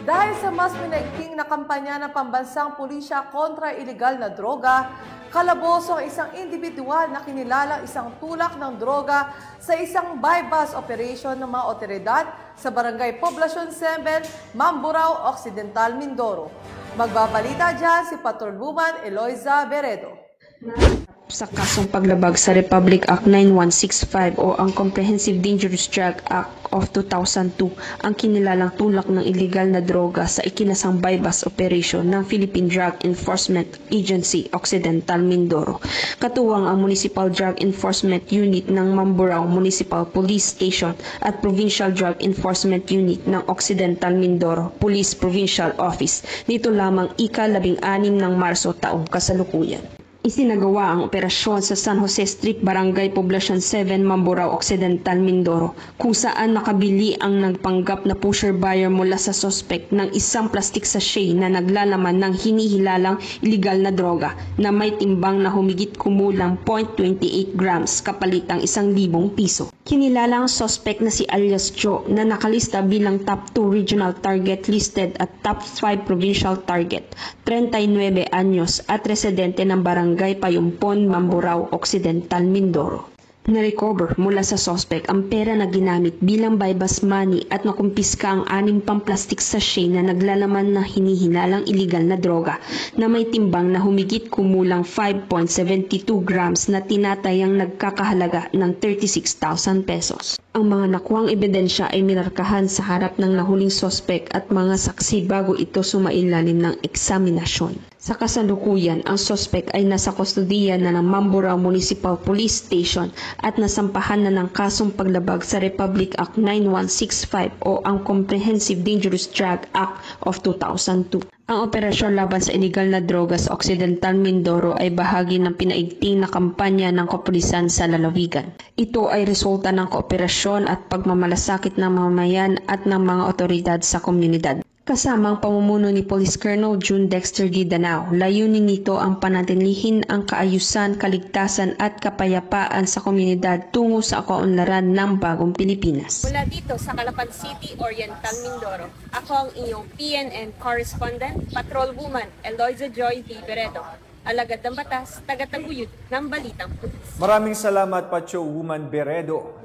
Dahil sa mas minaigting na kampanya ng pambansang pulisya kontra ilegal na droga, kalaboso ang isang individual na kinilalang isang tulak ng droga sa isang buy-bust operation ng mga otoridad sa Barangay Poblacion 7, Mamburao Occidental, Mindoro. Magbabalita dyan si Patrolwoman Eloisa Beredo. Sa kasong paglabag sa Republic Act 9165 o ang Comprehensive Dangerous Drug Act of 2002, ang kinilalang tulak ng illegal na droga sa ikinasang buy-bust operation ng Philippine Drug Enforcement Agency Occidental Mindoro. Katuwang ang Municipal Drug Enforcement Unit ng Mamburao Municipal Police Station at Provincial Drug Enforcement Unit ng Occidental Mindoro Police Provincial Office nito lamang ika-16 ng Marso taong kasalukuyan. Isinagawa ang operasyon sa San Jose Street, Barangay Poblacion 7, Mamburao Occidental, Mindoro, kung saan nakabili ang nagpanggap na pusher buyer mula sa suspect ng isang plastic sachet na naglalaman ng hinihilalang illegal na droga na may timbang na humigit kumulang 0.28 grams kapalit ang 1,000 piso. Kinilala ang suspect na si alias Joe na nakalista bilang top 2 regional target listed at top 5 provincial target, 39 anyos at residente ng Barangay Payumpon, Mamburao Occidental, Mindoro. Na-recover mula sa suspect ang pera na ginamit bilang buy-bust money at nakumpiska ang 6 pang plastic sachet na naglalaman na hinihinalang illegal na droga na may timbang na humigit kumulang 5.72 grams na tinatayang nagkakahalaga ng 36,000 pesos. Ang mga nakuhang ebidensya ay minarkahan sa harap ng nahuling suspect at mga saksi bago ito sumailalim ng eksaminasyon. Sa kasalukuyan, ang suspect ay nasa kustodiya na ng Mamburao Municipal Police Station at nasampahan na ng kasong paglabag sa Republic Act 9165 o ang Comprehensive Dangerous Drug Act of 2002. Ang operasyon laban sa illegal na droga sa Occidental Mindoro ay bahagi ng pinaigting na kampanya ng kapulisan sa lalawigan. Ito ay resulta ng kooperasyon at pagmamalasakit ng mamayan at ng mga otoridad sa komunidad. Kasama ang pamumuno ni Police Colonel June Dexter Guidanao, layunin nito ang panatilihin ang kaayusan, kaligtasan at kapayapaan sa komunidad tungo sa kaunlaran ng bagong Pilipinas. Mula dito sa Calapan City, Oriental, Mindoro, ako ang iyong PNN correspondent, Patrolwoman Eloisa Joy V. Beredo, alagad ng batas, tagataguyod ng Balitang Pulis. Maraming salamat, Patrolwoman Beredo.